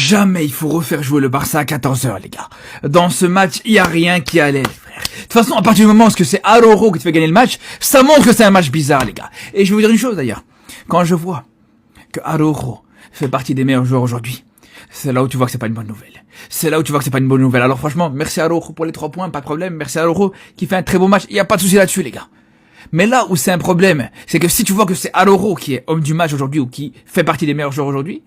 Jamais il faut refaire jouer le Barça à 14h, les gars. Dans ce match, il n'y a rien qui allait, les frères. De toute façon, à partir du moment où c'est Araujo qui te fait gagner le match, ça montre que c'est un match bizarre, les gars. Et je vais vous dire une chose, d'ailleurs. Quand je vois que Araujo fait partie des meilleurs joueurs aujourd'hui, c'est là où tu vois que c'est pas une bonne nouvelle. C'est là où tu vois que c'est pas une bonne nouvelle. Alors franchement, merci Araujo pour les 3 points, pas de problème. Merci Araujo qui fait un très beau match. Il n'y a pas de souci là-dessus, les gars. Mais là où c'est un problème, c'est que si tu vois que c'est Araujo qui est homme du match aujourd'hui ou qui fait partie des meilleurs joueurs aujourd'hui,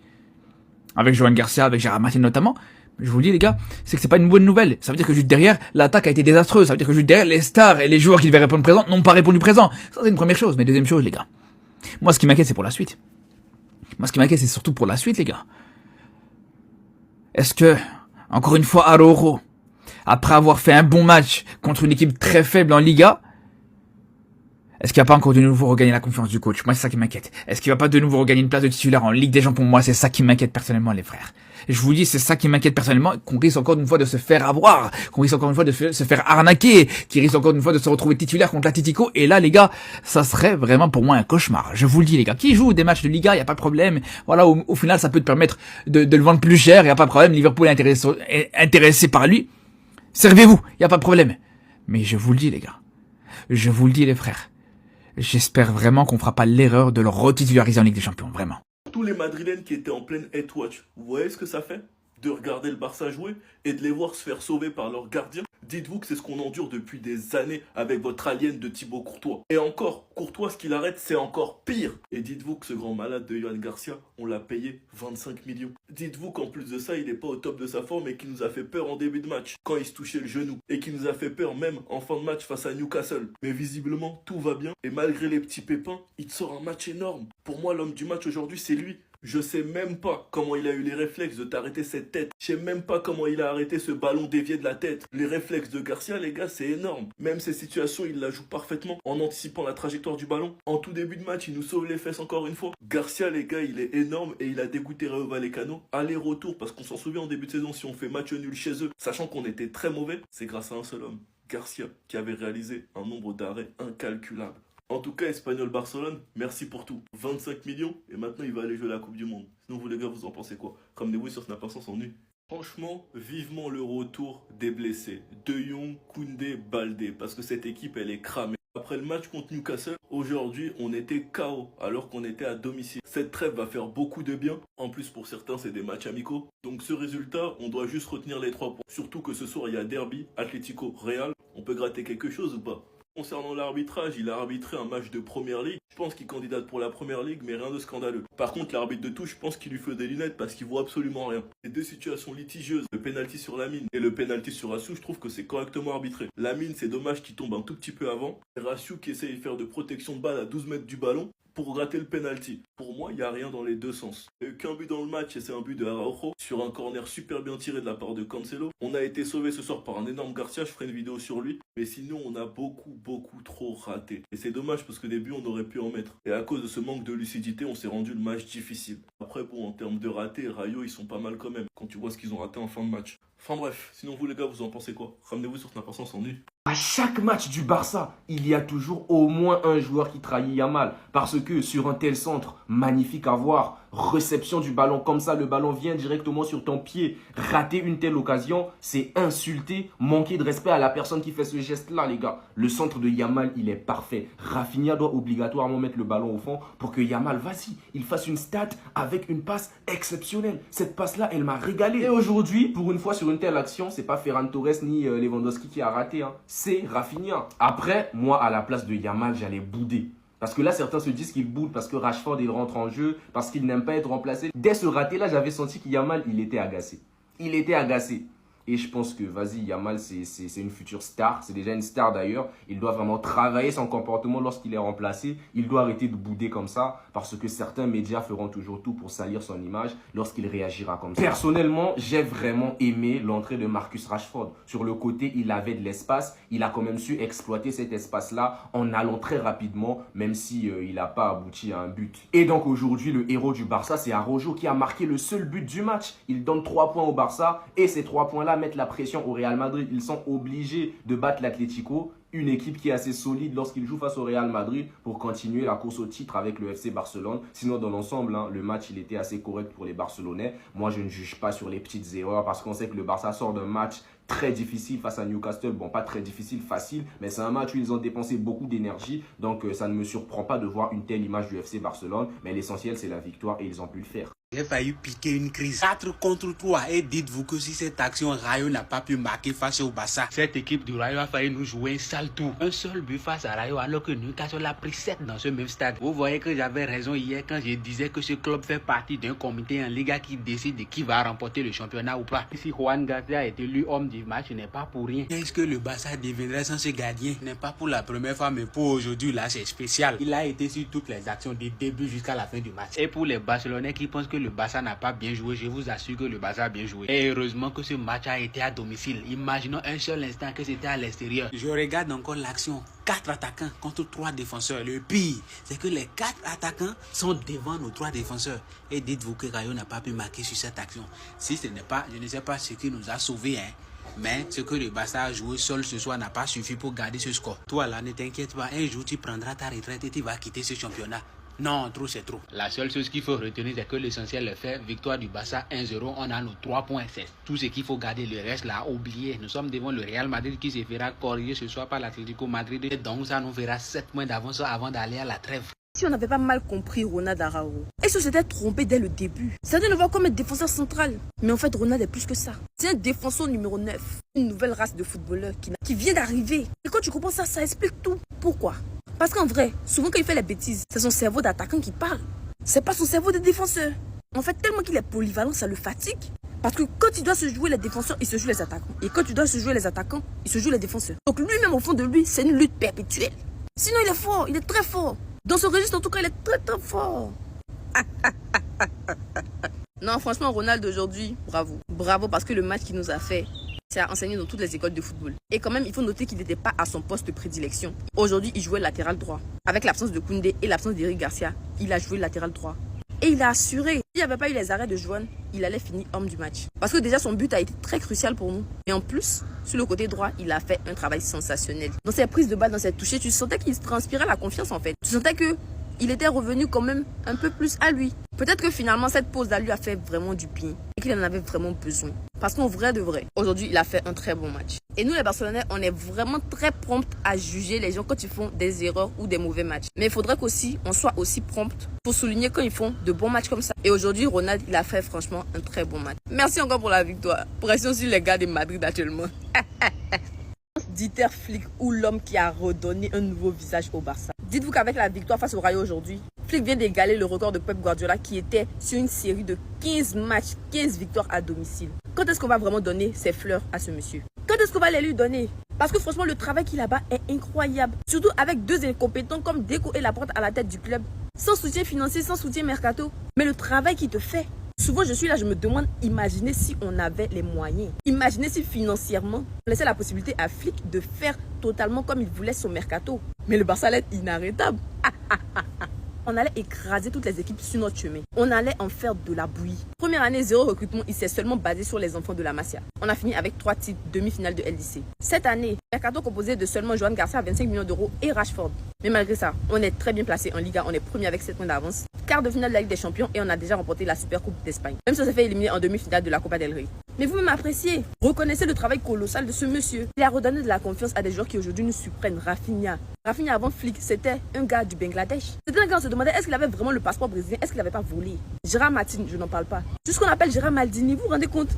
avec Johan Garcia, avec Gérard Martin notamment, je vous le dis les gars, c'est que c'est pas une bonne nouvelle. Ça veut dire que juste derrière, l'attaque a été désastreuse. Ça veut dire que juste derrière, les stars et les joueurs qui devaient répondre présent n'ont pas répondu présent. Ça c'est une première chose. Mais deuxième chose les gars, moi ce qui m'inquiète c'est pour la suite. Moi ce qui m'inquiète c'est surtout pour la suite les gars. Est-ce que, encore une fois Araujo, après avoir fait un bon match contre une équipe très faible en Liga, est-ce qu'il va pas encore de nouveau regagner la confiance du coach? Moi, c'est ça qui m'inquiète. Est-ce qu'il va pas de nouveau regagner une place de titulaire en Ligue des Champions? Moi, c'est ça qui m'inquiète personnellement, les frères. Et je vous dis, c'est ça qui m'inquiète personnellement, qu'on risque encore une fois de se faire avoir, qu'on risque encore une fois de se faire arnaquer, qu'il risque encore une fois de se retrouver titulaire contre l'Atlético. Et là, les gars, ça serait vraiment pour moi un cauchemar. Je vous le dis, les gars. Qui joue des matchs de Liga, y a pas de problème. Voilà, au final, ça peut te permettre de le vendre plus cher, y a pas de problème. Liverpool est intéressé par lui. Servez-vous, y a pas de problème. Mais je vous le dis, les gars. Je vous le dis, les frères. J'espère vraiment qu'on fera pas l'erreur de le retitulariser en Ligue des Champions, vraiment. Tous les Madrilènes qui étaient en pleine head watch, vous voyez ce que ça fait? De regarder le Barça jouer et de les voir se faire sauver par leur gardien. Dites-vous que c'est ce qu'on endure depuis des années avec votre alien de Thibaut Courtois. Et encore, Courtois, ce qu'il arrête, c'est encore pire. Et dites-vous que ce grand malade de Johan Garcia, on l'a payé 25 millions. Dites-vous qu'en plus de ça, il n'est pas au top de sa forme et qu'il nous a fait peur en début de match, quand il se touchait le genou. Et qu'il nous a fait peur même en fin de match face à Newcastle. Mais visiblement, tout va bien. Et malgré les petits pépins, il te sort un match énorme. Pour moi, l'homme du match aujourd'hui, c'est lui. Je sais même pas comment il a eu les réflexes de t'arrêter cette tête. Je sais même pas comment il a arrêté ce ballon dévié de la tête. Les réflexes de Garcia, les gars, c'est énorme. Même ces situations, il la joue parfaitement en anticipant la trajectoire du ballon. En tout début de match, il nous sauve les fesses encore une fois. Garcia, les gars, il est énorme et il a dégoûté Rayo Vallecano. Aller-retour, parce qu'on s'en souvient en début de saison, si on fait match nul chez eux, sachant qu'on était très mauvais, c'est grâce à un seul homme, Garcia, qui avait réalisé un nombre d'arrêts incalculable. En tout cas, Espagnol Barcelone, merci pour tout. 25 millions et maintenant il va aller jouer la Coupe du Monde. Sinon vous les gars, vous en pensez quoi? Ramenez-vous sur Snap Instant en nu. Franchement, vivement le retour des blessés. De Jong, Koundé, Baldé, parce que cette équipe elle est cramée. Après le match contre Newcastle, aujourd'hui on était KO alors qu'on était à domicile. Cette trêve va faire beaucoup de bien. En plus pour certains c'est des matchs amicaux. Donc ce résultat, on doit juste retenir les 3 points. Surtout que ce soir il y a derby, Atlético, Real. On peut gratter quelque chose ou pas? Concernant l'arbitrage, il a arbitré un match de Première Ligue. Je pense qu'il candidate pour la Première Ligue, mais rien de scandaleux. Par contre, l'arbitre de touche, je pense qu'il lui fait des lunettes parce qu'il voit absolument rien. Les deux situations litigieuses, le pénalty sur Lamine et le pénalty sur Rassou, je trouve que c'est correctement arbitré. Lamine, c'est dommage qu'il tombe un tout petit peu avant. Et Rassou qui essaye de faire de protection de balle à 12 mètres du ballon pour gratter le penalty. Pour moi, il n'y a rien dans les deux sens. Il n'y a eu qu'un but dans le match et c'est un but de Araujo sur un corner super bien tiré de la part de Cancelo. On a été sauvé ce soir par un énorme Garcia, je ferai une vidéo sur lui. Mais sinon, on a beaucoup trop raté. Et c'est dommage parce que des buts, on aurait pu en mettre. Et à cause de ce manque de lucidité, on s'est rendu le match difficile. Après, bon, en termes de ratés, Rayo, ils sont pas mal quand même. Quand tu vois ce qu'ils ont raté en fin de match. Enfin bref, sinon vous les gars, vous en pensez quoi? Ramenez-vous sur Snap Instant en nu. À chaque match du Barça, il y a toujours au moins un joueur qui trahit Yamal. Parce que sur un tel centre, magnifique à voir, réception du ballon comme ça, le ballon vient directement sur ton pied. Rater une telle occasion, c'est insulter, manquer de respect à la personne qui fait ce geste-là, les gars. Le centre de Yamal, il est parfait. Rafinha doit obligatoirement mettre le ballon au fond pour que Yamal, vas-y, il fasse une stat avec une passe exceptionnelle. Cette passe-là, elle m'a régalé. Et aujourd'hui, pour une fois sur une telle action, c'est pas Ferran Torres ni Lewandowski qui a raté, hein. C'est Rafinha. Après, moi, à la place de Yamal, j'allais bouder. Parce que là, certains se disent qu'il boude parce que Rashford, il rentre en jeu, parce qu'il n'aime pas être remplacé. Dès ce raté-là, j'avais senti que Yamal, il était agacé. Il était agacé. Et je pense que, vas-y, Yamal, c'est une future star. C'est déjà une star d'ailleurs. Il doit vraiment travailler son comportement lorsqu'il est remplacé. Il doit arrêter de bouder comme ça parce que certains médias feront toujours tout pour salir son image lorsqu'il réagira comme ça. Personnellement, j'ai vraiment aimé l'entrée de Marcus Rashford. Sur le côté, il avait de l'espace. Il a quand même su exploiter cet espace-là en allant très rapidement, même si il n'a pas abouti à un but. Et donc aujourd'hui, le héros du Barça, c'est Araujo qui a marqué le seul but du match. Il donne 3 points au Barça et ces 3 points-là mettre la pression au Real Madrid. Ils sont obligés de battre l'Atlético une équipe qui est assez solide lorsqu'il joue face au Real Madrid pour continuer la course au titre avec le FC Barcelone. Sinon, dans l'ensemble, le match, il était assez correct pour les Barcelonais. Moi, je ne juge pas sur les petites erreurs parce qu'on sait que le Barça sort d'un match très difficile face à Newcastle. Bon, pas très difficile, facile, mais c'est un match où ils ont dépensé beaucoup d'énergie. Donc, ça ne me surprend pas de voir une telle image du FC Barcelone. Mais l'essentiel, c'est la victoire et ils ont pu le faire. J'ai failli piquer une crise. 4 contre 3. Et dites-vous que si cette action, Rayo n'a pas pu marquer face au Barça, cette équipe du Rayo a failli nous jouer un sale tour. Un seul but face à Rayo alors que Newcastle a pris 7 dans ce même stade. Vous voyez que j'avais raison hier quand je disais que ce club fait partie d'un comité en Liga qui décide de qui va remporter le championnat ou pas. Si Juan Garcia a été élu homme du match, ce n'est pas pour rien. Est-ce que le Barça deviendrait sans ce gardien? Ce n'est pas pour la première fois, mais pour aujourd'hui, là, c'est spécial. Il a été sur toutes les actions du début jusqu'à la fin du match. Et pour les Barcelonais qui pensent que le Barça n'a pas bien joué, je vous assure que le Barça a bien joué. Et heureusement que ce match a été à domicile. Imaginons un seul instant que c'était à l'extérieur. Je regarde encore l'action. 4 attaquants contre 3 défenseurs. Le pire, c'est que les 4 attaquants sont devant nos 3 défenseurs. Et dites-vous que Rayo n'a pas pu marquer sur cette action. Si ce n'est pas, je ne sais pas ce qui nous a sauvés, mais ce que le Barça a joué seul ce soir n'a pas suffi pour garder ce score. Toi là, ne t'inquiète pas, un jour tu prendras ta retraite et tu vas quitter ce championnat. Non, trop c'est trop. La seule chose qu'il faut retenir, c'est que l'essentiel est fait. Victoire du Barça 1-0, on a nos 3 points. C'est tout ce qu'il faut garder. Le reste là, oubliez. Nous sommes devant le Real Madrid qui se fera corriger ce soir par l'Atlético Madrid. Et donc ça nous fera 7 points d'avance avant d'aller à la trêve. Si on n'avait pas mal compris Ronald Araujo, est-ce que s'était trompé dès le début? Certains le voient comme un défenseur central. Mais en fait, Ronald est plus que ça. C'est un défenseur numéro 9. Une nouvelle race de footballeurs qui vient d'arriver. Et quand tu comprends ça, ça explique tout. Pourquoi? Parce qu'en vrai, souvent quand il fait les bêtises, c'est son cerveau d'attaquant qui parle. C'est pas son cerveau de défenseur. En fait, tellement qu'il est polyvalent, ça le fatigue. Parce que quand il doit se jouer les défenseurs, il se joue les attaquants. Et quand il doit se jouer les attaquants, il se joue les défenseurs. Donc lui-même, au fond de lui, c'est une lutte perpétuelle. Sinon, il est fort, il est très fort. Dans ce registre, en tout cas, il est très très fort. Non, franchement, Ronald aujourd'hui, bravo. Bravo parce que le match qu'il nous a fait, c'est à enseigner dans toutes les écoles de football. Et quand même, il faut noter qu'il n'était pas à son poste de prédilection. Aujourd'hui, il jouait latéral droit. Avec l'absence de Koundé et l'absence d'Eric Garcia, il a joué latéral droit. Et il a assuré. S'il n'y avait pas eu les arrêts de Joan, il allait finir homme du match. Parce que déjà, son but a été très crucial pour nous. Et en plus, sur le côté droit, il a fait un travail sensationnel. Dans ses prises de balle, dans ses touchés, tu sentais qu'il transpirait la confiance en fait. Tu sentais que il était revenu quand même un peu plus à lui. Peut-être que finalement, cette pause à lui a fait vraiment du bien. Et qu'il en avait vraiment besoin. Parce qu'en vrai de vrai, aujourd'hui, il a fait un très bon match. Et nous, les Barcelonais, on est vraiment très prompt à juger les gens quand ils font des erreurs ou des mauvais matchs. Mais il faudrait qu'aussi, on soit aussi prompt pour souligner quand ils font de bons matchs comme ça. Et aujourd'hui, Ronald, il a fait franchement un très bon match. Merci encore pour la victoire. Pression sur les gars de Madrid actuellement. Dieter Flick ou l'homme qui a redonné un nouveau visage au Barça. Dites-vous qu'avec la victoire face au Rayo aujourd'hui, Flick vient d'égaler le record de Pep Guardiola qui était sur une série de 15 matchs, 15 victoires à domicile. Quand est-ce qu'on va vraiment donner ses fleurs à ce monsieur? Quand est-ce qu'on va les lui donner? Parce que franchement, le travail qu'il a là-bas est incroyable. Surtout avec 2 incompétents comme Deco et Laporte à la tête du club. Sans soutien financier, sans soutien mercato. Mais le travail qu'il te fait. Souvent, je suis là, je me demande, imaginez si on avait les moyens. Imaginez si financièrement, on laissait la possibilité à Flick de faire totalement comme il voulait son mercato. Mais le Barça allait être inarrêtable. On allait écraser toutes les équipes sur notre chemin. On allait en faire de la bouillie. Première année, 0 recrutement, il s'est seulement basé sur les enfants de la Masia. On a fini avec 3 titres, demi-finale de LDC. Cette année, mercato composé de seulement Joan Garcia à 25 millions d'euros et Rashford. Mais malgré ça, on est très bien placé en Liga, on est premier avec 7 points d'avance. Quart de finale de la Ligue des Champions et on a déjà remporté la Super Coupe d'Espagne. Même si on s'est fait éliminer en demi-finale de la Copa del Rey. Mais vous-même appréciez, reconnaissez le travail colossal de ce monsieur. Il a redonné de la confiance à des joueurs qui aujourd'hui nous surprennent. Rafinha avant Flick, c'était un gars du Bangladesh. C'était un gars, on se demandait est-ce qu'il avait vraiment le passeport brésilien, est-ce qu'il n'avait pas volé. Gérard Martin, je n'en parle pas. Tout ce qu'on appelle Gérard Maldini, vous vous rendez compte?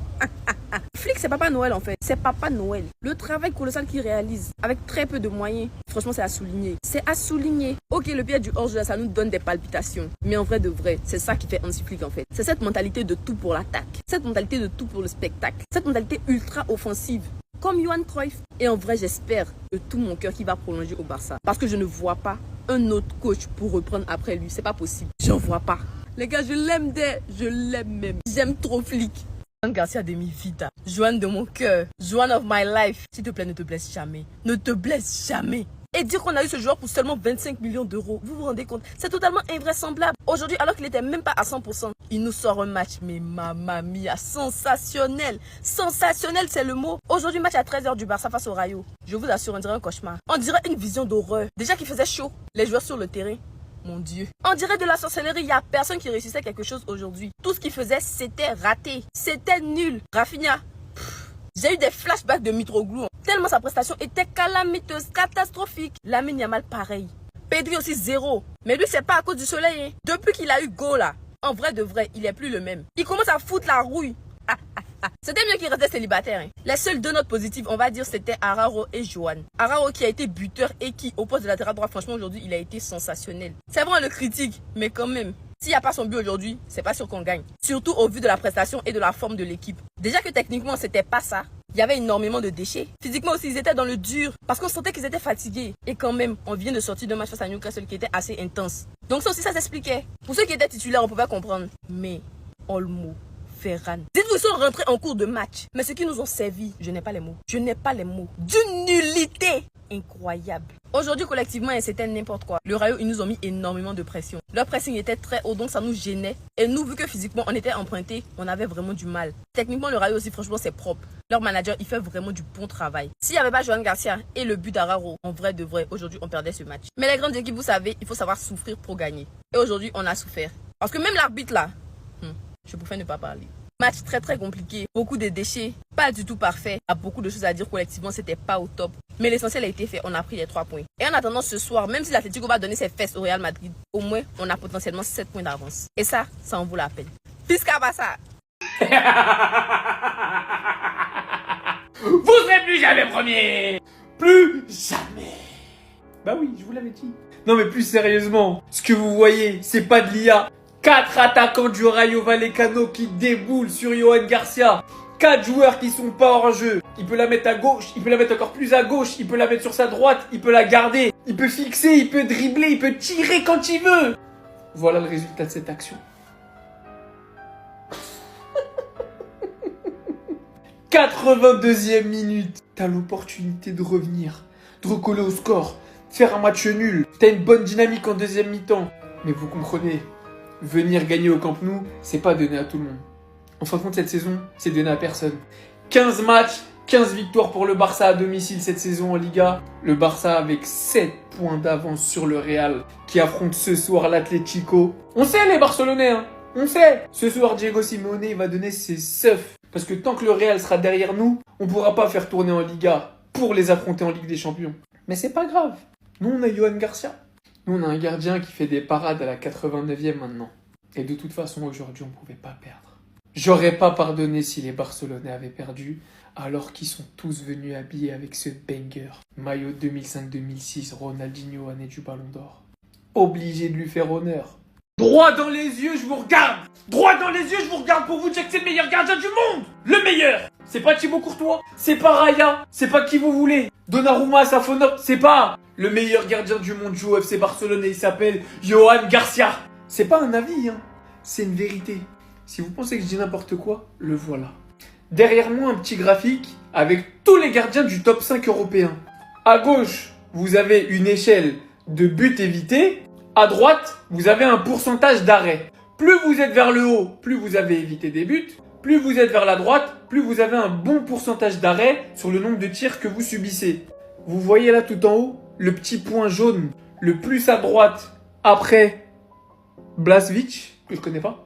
Flick, c'est Papa Noël en fait. C'est Papa Noël. Le travail colossal qu'il réalise avec très peu de moyens, franchement, c'est à souligner. C'est à souligner. Ok, le pied du hors-jeu, ça nous donne des palpitations. Mais en vrai de vrai, c'est ça qui fait Hansi Flick en fait. C'est cette mentalité de tout pour l'attaque. Cette mentalité de tout pour le spectacle. Cette mentalité ultra offensive. Comme Johan Cruyff. Et en vrai, j'espère de tout mon cœur qu'il va prolonger au Barça. Parce que je ne vois pas un autre coach pour reprendre après lui. C'est pas possible. J'en vois pas. Les gars, je l'aime je l'aime même. J'aime trop Flick. Joan Garcia de mi vida. Joan de mon cœur. Joan of my life. S'il te plaît, ne te blesse jamais. Ne te blesse jamais. Et dire qu'on a eu ce joueur pour seulement 25 millions d'euros, vous vous rendez compte? C'est totalement invraisemblable. Aujourd'hui, alors qu'il n'était même pas à 100%, il nous sort un match, mais mamma mia, sensationnel. Sensationnel, c'est le mot. Aujourd'hui, match à 13h du Barça face au Rayo. Je vous assure, on dirait un cauchemar. On dirait une vision d'horreur. Déjà qu'il faisait chaud, les joueurs sur le terrain. Mon Dieu. On dirait de la sorcellerie. Il n'y a personne qui réussissait quelque chose aujourd'hui. Tout ce qu'il faisait, c'était raté. C'était nul. Rafinha. J'ai eu des flashbacks de Mitroglou. Tellement sa prestation était calamiteuse, catastrophique. Lamine Yamal, pareil. Pedri aussi, zéro. Mais lui, c'est pas à cause du soleil. Hein. Depuis qu'il a eu go là, en vrai de vrai, il est plus le même. Il commence à foutre la rouille. C'était mieux qu'il restait célibataire. Hein. Les seules deux notes positives, on va dire, c'était Araujo et Johan. Araujo qui a été buteur et qui, au poste de latéral droit, franchement, aujourd'hui, il a été sensationnel. C'est vrai, on le critique, mais quand même. S'il n'y a pas son but aujourd'hui, c'est pas sûr qu'on gagne. Surtout au vu de la prestation et de la forme de l'équipe. Déjà que techniquement, c'était pas ça. Il y avait énormément de déchets. Physiquement aussi, ils étaient dans le dur. Parce qu'on sentait qu'ils étaient fatigués. Et quand même, on vient de sortir d'un match face à Newcastle qui était assez intense. Donc ça aussi, ça s'expliquait. Pour ceux qui étaient titulaires, on pouvait comprendre. Mais, Olmo, Ferran. Dites-vous, ils sont rentrés en cours de match. Mais ce qui nous ont servi, je n'ai pas les mots. Je n'ai pas les mots. D'une nullité incroyable. Aujourd'hui, collectivement, c'était n'importe quoi. Le Rayo, ils nous ont mis énormément de pression. Leur pressing était très haut, donc ça nous gênait. Et nous, vu que physiquement, on était empruntés, on avait vraiment du mal. Techniquement, le Rayo aussi, franchement, c'est propre. Leur manager, il fait vraiment du bon travail. S'il n'y avait pas Johan Garcia et le but d'Araujo, en vrai de vrai, aujourd'hui, on perdait ce match. Mais les grandes équipes, vous savez, il faut savoir souffrir pour gagner. Et aujourd'hui, on a souffert. Parce que même l'arbitre là, je préfère ne pas parler. Match très très compliqué, beaucoup de déchets, pas du tout parfait. Il y a beaucoup de choses à dire collectivement, c'était pas au top. Mais l'essentiel a été fait, on a pris les 3 points. Et en attendant ce soir, même si l'Atlético va donner ses fesses au Real Madrid, au moins on a potentiellement 7 points d'avance. Et ça en vaut la peine. Pisca Barça. Vous serez plus jamais premier. Plus jamais. Bah oui, je vous l'avais dit. Non mais plus sérieusement, ce que vous voyez, c'est pas de l'IA. 4 attaquants du Rayo Vallecano qui déboulent sur Johan Garcia. 4 joueurs qui sont pas hors jeu. Il peut la mettre à gauche, il peut la mettre encore plus à gauche, il peut la mettre sur sa droite, il peut la garder, il peut fixer, il peut dribbler, il peut tirer quand il veut. Voilà le résultat de cette action. 82e minute. T'as l'opportunité de revenir, de recoller au score, de faire un match nul. T'as une bonne dynamique en deuxième mi-temps. Mais vous comprenez, venir gagner au Camp Nou, c'est pas donné à tout le monde. En fin de compte, cette saison, c'est donné à personne. 15 matchs, 15 victoires pour le Barça à domicile cette saison en Liga. Le Barça avec 7 points d'avance sur le Real qui affronte ce soir l'Atlético. On sait les Barcelonais, hein. On sait. Ce soir, Diego Simeone il va donner ses seufs. Parce que tant que le Real sera derrière nous, on pourra pas faire tourner en Liga pour les affronter en Ligue des Champions. Mais c'est pas grave. Nous, on a Johan Garcia. Nous, on a un gardien qui fait des parades à la 89e maintenant. Et de toute façon, aujourd'hui, on pouvait pas perdre. J'aurais pas pardonné si les Barcelonais avaient perdu, alors qu'ils sont tous venus habillés avec ce banger. Maillot 2005-2006, Ronaldinho, année du Ballon d'Or. Obligé de lui faire honneur. Droit dans les yeux, je vous regarde. Droit dans les yeux, je vous regarde pour vous dire que c'est le meilleur gardien du monde. Le meilleur. C'est pas Thibaut Courtois, c'est pas Raya, c'est pas qui vous voulez. Donnarumma, Safonov, c'est pas. Le meilleur gardien du monde joue au FC Barcelone et il s'appelle Johan Garcia. C'est pas un avis, hein. C'est une vérité. Si vous pensez que je dis n'importe quoi, le voilà. Derrière moi, un petit graphique avec tous les gardiens du top 5 européen. À gauche, vous avez une échelle de buts évités. À droite, vous avez un pourcentage d'arrêt. Plus vous êtes vers le haut, plus vous avez évité des buts. Plus vous êtes vers la droite, plus vous avez un bon pourcentage d'arrêt sur le nombre de tirs que vous subissez. Vous voyez là tout en haut, le petit point jaune, le plus à droite après Blažević, que je connais pas.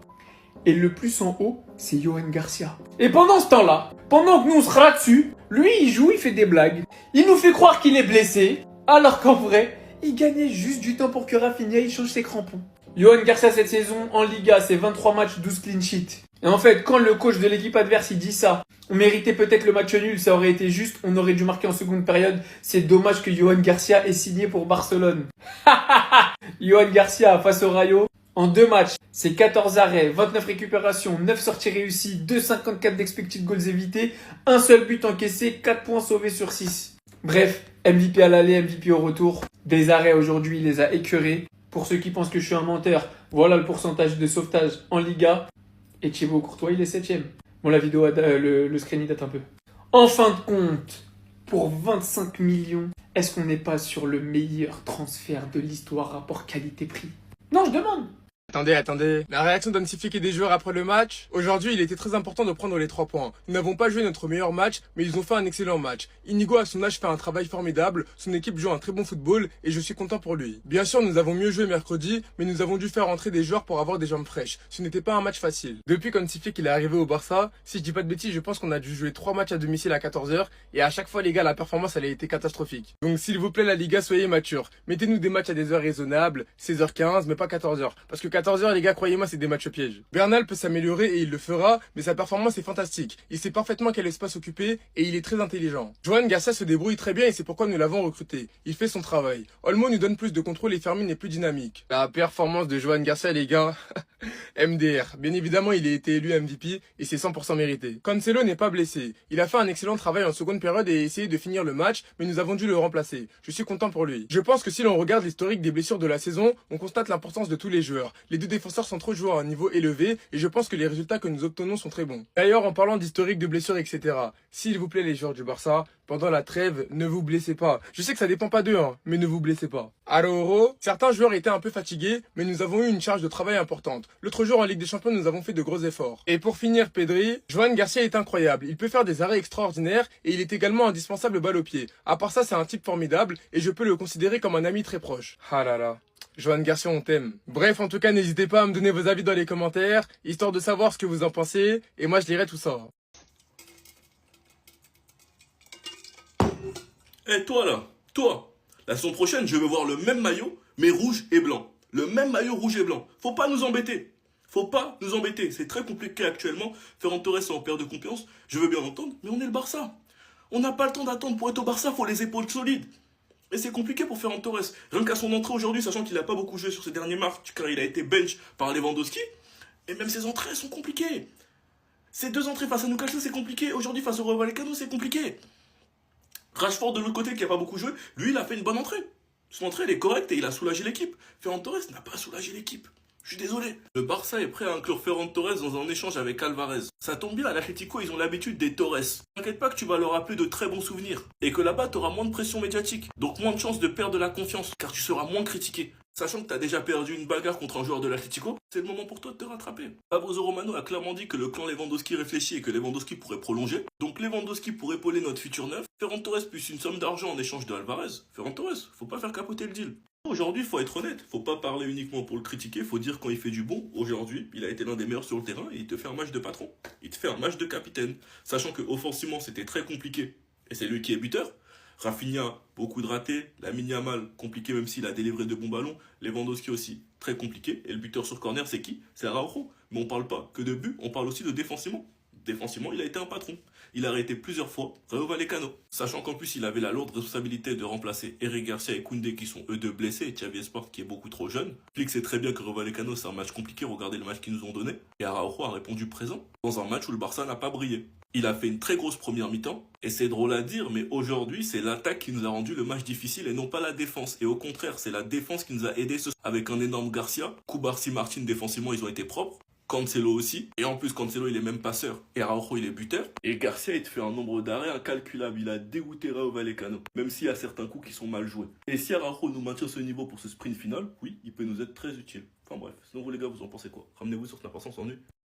Et le plus en haut, c'est Johan Garcia. Et pendant ce temps-là, pendant que nous on sera dessus, lui il joue, il fait des blagues. Il nous fait croire qu'il est blessé, alors qu'en vrai, il gagnait juste du temps pour que Rafinha il change ses crampons. Johan Garcia cette saison en Liga, c'est 23 matchs, 12 clean sheets. Et en fait, quand le coach de l'équipe adverse il dit ça, on méritait peut-être le match nul, ça aurait été juste, on aurait dû marquer en seconde période. C'est dommage que Johan Garcia ait signé pour Barcelone. Johan Garcia face au Rayo. En 2 matchs, c'est 14 arrêts, 29 récupérations, 9 sorties réussies, 2,54 d'expected goals évités, un seul but encaissé, 4 points sauvés sur 6. Bref, MVP à l'aller, MVP au retour. Des arrêts aujourd'hui, il les a écœurés. Pour ceux qui pensent que je suis un menteur, voilà le pourcentage de sauvetage en Liga. Et Thibaut Courtois, il est 7ème. Bon, la vidéo, le screen, il date un peu. En fin de compte, Pour 25 millions, est-ce qu'on n'est pas sur le meilleur transfert de l'histoire rapport qualité-prix? Non, je demande. Attendez. La réaction d'Ansifique et des joueurs après le match. Aujourd'hui, il était très important de prendre les 3 points. Nous n'avons pas joué notre meilleur match, mais ils ont fait un excellent match. Inigo, à son âge, fait un travail formidable. Son équipe joue un très bon football et je suis content pour lui. Bien sûr, nous avons mieux joué mercredi, mais nous avons dû faire entrer des joueurs pour avoir des jambes fraîches. Ce n'était pas un match facile. Depuis qu'Ansifique est arrivé au Barça, si je dis pas de bêtises, je pense qu'on a dû jouer 3 matchs à domicile à 14h et à chaque fois, les gars, la performance, elle a été catastrophique. Donc, s'il vous plaît, la Liga, soyez matures. Mettez-nous des matchs à des heures raisonnables, 16h15, mais pas 14h. Parce que 14h, les gars, croyez-moi, c'est des matchs pièges. Bernal peut s'améliorer et il le fera, mais sa performance est fantastique. Il sait parfaitement quel espace occuper et il est très intelligent. Johan Garcia se débrouille très bien et c'est pourquoi nous l'avons recruté. Il fait son travail. Olmo nous donne plus de contrôle et Fermin est plus dynamique. La performance de Johan Garcia, les gars, MDR. Bien évidemment, il a été élu MVP et c'est 100% mérité. Cancelo n'est pas blessé. Il a fait un excellent travail en seconde période et a essayé de finir le match, mais nous avons dû le remplacer. Je suis content pour lui. Je pense que si l'on regarde l'historique des blessures de la saison, on constate l'importance de tous les joueurs. Les deux défenseurs sont trop joueurs à un niveau élevé et je pense que les résultats que nous obtenons sont très bons. D'ailleurs, en parlant d'historique de blessures, etc., s'il vous plaît les joueurs du Barça, pendant la trêve, ne vous blessez pas. Je sais que ça dépend pas d'eux, mais ne vous blessez pas. À l'Euro, certains joueurs étaient un peu fatigués, mais nous avons eu une charge de travail importante. L'autre jour en Ligue des Champions, nous avons fait de gros efforts. Et pour finir, Pedri, Johan Garcia est incroyable. Il peut faire des arrêts extraordinaires et il est également indispensable balle au pied. À part ça, c'est un type formidable et je peux le considérer comme un ami très proche. Ah là là. Johan Garcia, on t'aime. Bref, en tout cas, n'hésitez pas à me donner vos avis dans les commentaires, histoire de savoir ce que vous en pensez, et moi je lirai tout ça. Eh toi, la saison prochaine, je veux voir le même maillot, mais rouge et blanc. Le même maillot rouge et blanc. Faut pas nous embêter. C'est très compliqué actuellement. Ferran Torres est en perte de confiance. Je veux bien l'entendre, mais on est le Barça. On n'a pas le temps d'attendre pour être au Barça. Faut les épaules solides. Et c'est compliqué pour Ferran Torres. Rien qu'à son entrée aujourd'hui, sachant qu'il n'a pas beaucoup joué sur ses derniers matchs, car il a été bench par Lewandowski. Et même ses entrées sont compliquées. Ces 2 entrées face à Newcastle, c'est compliqué. Aujourd'hui, face au Rayo Vallecano, c'est compliqué. Rashford de l'autre côté, qui n'a pas beaucoup joué, lui, il a fait une bonne entrée. Son entrée, elle est correcte et il a soulagé l'équipe. Ferran Torres n'a pas soulagé l'équipe. Je suis désolé. Le Barça est prêt à inclure Ferran Torres dans un échange avec Alvarez. Ça tombe bien, à l'Atlético, ils ont l'habitude des Torres. T'inquiète pas que tu vas leur rappeler de très bons souvenirs. Et que là-bas, tu auras moins de pression médiatique. Donc moins de chances de perdre de la confiance, car tu seras moins critiqué. Sachant que tu as déjà perdu une bagarre contre un joueur de l'Atlético, c'est le moment pour toi de te rattraper. Fabrizio Romano a clairement dit que le clan Lewandowski réfléchit et que Lewandowski pourrait prolonger. Donc Lewandowski pourrait épauler notre futur neuf. Ferran Torres plus une somme d'argent en échange de Alvarez. Ferran Torres, faut pas faire capoter le deal. Aujourd'hui, faut être honnête, faut pas parler uniquement pour le critiquer, faut dire quand il fait du bon. Aujourd'hui, il a été l'un des meilleurs sur le terrain et il te fait un match de patron. Il te fait un match de capitaine. Sachant que offensivement, c'était très compliqué. Et c'est lui qui est buteur. Rafinha, beaucoup de ratés. Lamine Yamal, compliqué même s'il a délivré de bons ballons. Lewandowski aussi, très compliqué. Et le buteur sur corner, c'est qui? C'est Araujo. Mais on parle pas que de but, on parle aussi de défensivement. Défensivement, il a été un patron. Il a arrêté plusieurs fois Rayo Vallecano. Sachant qu'en plus, il avait la lourde responsabilité de remplacer Eric Garcia et Koundé qui sont eux deux blessés et Xavi Esport qui est beaucoup trop jeune. Flick sait très bien que Rayo Vallecano, c'est un match compliqué. Regardez le match qu'ils nous ont donné. Et Araujo a répondu présent dans un match où le Barça n'a pas brillé. Il a fait une très grosse première mi-temps. Et c'est drôle à dire, mais aujourd'hui, c'est l'attaque qui nous a rendu le match difficile et non pas la défense. Et au contraire, c'est la défense qui nous a aidé avec un énorme Garcia. Koubarsi, Martin, défensivement, ils ont été propres. Cancelo aussi. Et en plus, Cancelo, il est même passeur. Et Araujo, il est buteur. Et Garcia, il te fait un nombre d'arrêts incalculable. Il a dégoûté Rayo Vallecano. Même s'il y a certains coups qui sont mal joués. Et si Araujo nous maintient ce niveau pour ce sprint final, oui, il peut nous être très utile. Enfin bref. Sinon, vous les gars, vous en pensez quoi? Ramenez-vous sur Snap en nu.